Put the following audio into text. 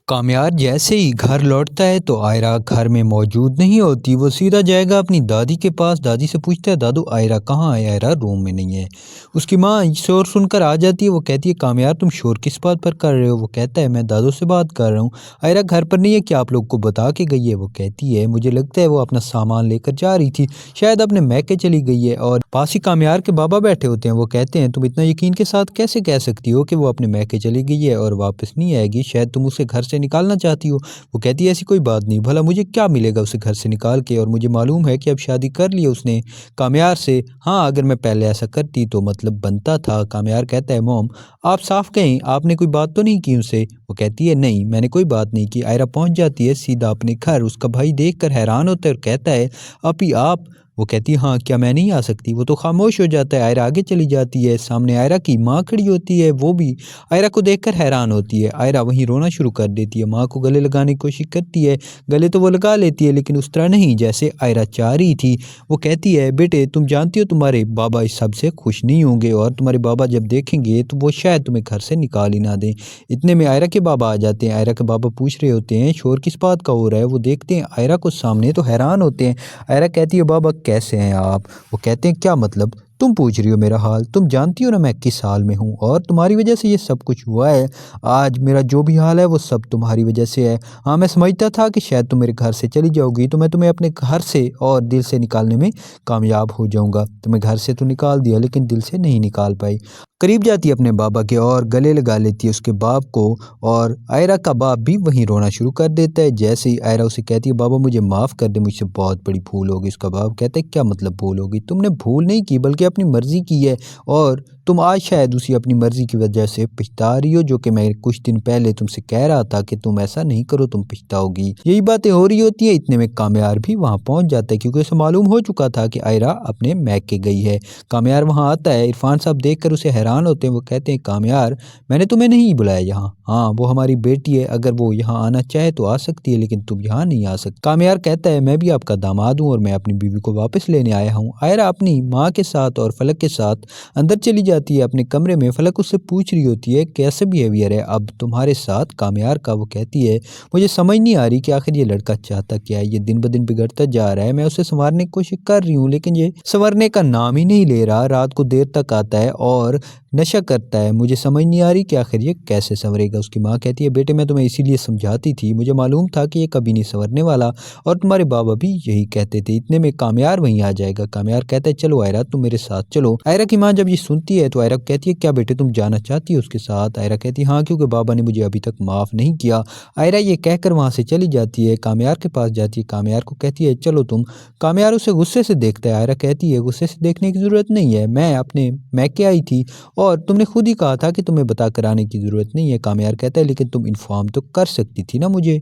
कामयार जैसे ही घर लौटता है तो आयरा घर में मौजूद नहीं होती। वो सीधा जाएगा अपनी दादी के पास। दादी से पूछता है, दादू आयरा कहाँ है? आयरा रूम में नहीं है। उसकी माँ शोर सुनकर आ जाती है। वो कहती है, कामयार तुम शोर किस बात पर कर रहे हो? वो कहता है, मैं दादू से बात कर रहा हूँ। आयरा घर पर नहीं है, क्या आप लोग को बता के गई है? वो कहती है, मुझे लगता है वो अपना सामान लेकर जा रही थी, शायद अपने मैके चली गई है। और पास ही कामयार के बाबा बैठे होते हैं। वो कहते हैं, तुम इतना यकीन के साथ कैसे कह सकती हो कि वो अपने मैके चली गई है और वापस नहीं आएगी? शायद तुम उसे घर से निकालना चाहती हो। वो कहती है, ऐसी कोई बात नहीं, भला मुझे क्या मिलेगा उसे घर से निकाल के? और मुझे मालूम है कि अब शादी कर ली उसने कामयार से। हाँ, अगर मैं पहले ऐसा करती तो मतलब बनता था। कामयार कहता है, मोम आप साफ कहें, आपने कोई बात तो नहीं की उनसे? वो कहती है, नहीं मैंने कोई बात नहीं की। आयरा पहुंच जाती है सीधा अपने घर। उसका भाई देखकर हैरान होता है और कहता है, अपी आप? वो कहती है, हाँ क्या मैं नहीं आ सकती? वो तो खामोश हो जाता है। आयरा आगे चली जाती है। सामने आयरा की माँ खड़ी होती है। वो भी आयरा को देखकर हैरान होती है। आयरा वहीं रोना शुरू कर देती है। माँ को गले लगाने की कोशिश करती है। गले तो वो लगा लेती है, लेकिन उस तरह नहीं जैसे आयरा चाह रही थी। वो कहती है, बेटे तुम जानती हो तुम्हारे बाबा इस सब से खुश नहीं होंगे, और तुम्हारे बाबा जब देखेंगे तो वो शायद तुम्हें घर से निकाल ही ना दें। इतने में आयरा के बाबा आ जाते हैं। आयरा के बाबा पूछ रहे होते हैं, शोर किस बात का हो रहा है? वो देखते हैं आयरा को सामने तो हैरान होते हैं। आयरा कहती है, बाबा कैसे हैं आप? वो कहते हैं, क्या मतलब तुम पूछ रही हो मेरा हाल? तुम जानती हो ना मैं किस हाल में हूँ, और तुम्हारी वजह से ये सब कुछ हुआ है। आज मेरा जो भी हाल है वो सब तुम्हारी वजह से है। हाँ, मैं समझता था कि शायद तुम मेरे घर से चली जाओगी तो मैं तुम्हें अपने घर से और दिल से निकालने में कामयाब हो जाऊंगा। तुम्हें घर से तो निकाल दिया, लेकिन दिल से नहीं निकाल पाई। करीब जाती है अपने बाबा के और गले लगा लेती है उसके बाप को। और आयरा का बाप भी वहीं रोना शुरू कर देता है। जैसे ही आयरा उसे कहती है, बाबा मुझे माफ़ कर दे, मुझसे बहुत बड़ी भूल होगी। उसका बाप कहता है, क्या मतलब भूल होगी? तुमने भूल नहीं की बल्कि अपनी मर्ज़ी की है, और तुम आज शायद उसी अपनी मर्ज़ी की वजह से पछता रही हो, जो कि मैं कुछ दिन पहले तुमसे कह रहा था कि तुम ऐसा नहीं करो, तुम पछताओगी। यही बातें हो रही होती है। इतने में कामयार भी वहाँ पहुँच जाता है, क्योंकि उसे मालूम हो चुका था कि आयरा अपने मैके गई है। कामयार वहाँ आता है। इरफान साहब देखकर उसे हैरान होते हैं। वो कहते हैं, कामयार मैंने तुम्हें नहीं बुलाया यहाँ। हाँ, वो हमारी बेटी है, अगर वो यहाँ आना चाहे तो आ सकती है, लेकिन तुम यहाँ नहीं आ सकती। कामयार कहता है, मैं भी आपका दामाद हूँ और मैं अपनी बीवी को वापस लेने आया हूँ। आयरा अपनी माँ के साथ और फलक के साथ अंदर चली जाती है अपने कमरे में। फलक उससे पूछ रही होती है, कैसे बिहेवियर है अब तुम्हारे साथ कामयार का? वो कहती है, मुझे समझ नहीं आ रही कि आखिर ये लड़का चाहता क्या है। ये दिन ब दिन बिगड़ता जा रहा है। मैं उसे संवारने की कोशिश कर रही हूँ, लेकिन ये संवरने का नाम ही नहीं ले रहा। रात को देर तक आता है और नशा करता है। मुझे समझ नहीं आ रही कि आखिर ये कैसे संवरेगा। उसकी माँ कहती है, बेटे मैं तुम्हें इसीलिए समझाती थी, मुझे मालूम था कि ये कभी नहीं संवरने वाला, और तुम्हारे बाबा भी यही कहते थे। इतने में कामयार वहीं आ जाएगा। कामयार कहता है, चलो आयरा तुम मेरे साथ चलो। आयरा की माँ जब ये सुनती है तो आयरा कहती है, क्या बेटे तुम जाना चाहती हो उसके साथ? आयरा कहती है, हाँ, क्योंकि बाबा ने मुझे अभी तक माफ़ नहीं किया। आयरा ये कहकर वहाँ से चली जाती है। कामयार के पास जाती है। कामयार को कहती है, चलो तुम। कामयार उसे गुस्से से देखता है। आयरा कहती है, गुस्से से देखने की ज़रूरत नहीं है, मैं अपने मैके आई थी और तुमने खुद ही कहा था कि तुम्हें बता कर आने की ज़रूरत नहीं है। कामयार कहता है, लेकिन तुम इन्फॉर्म तो कर सकती थी ना मुझे।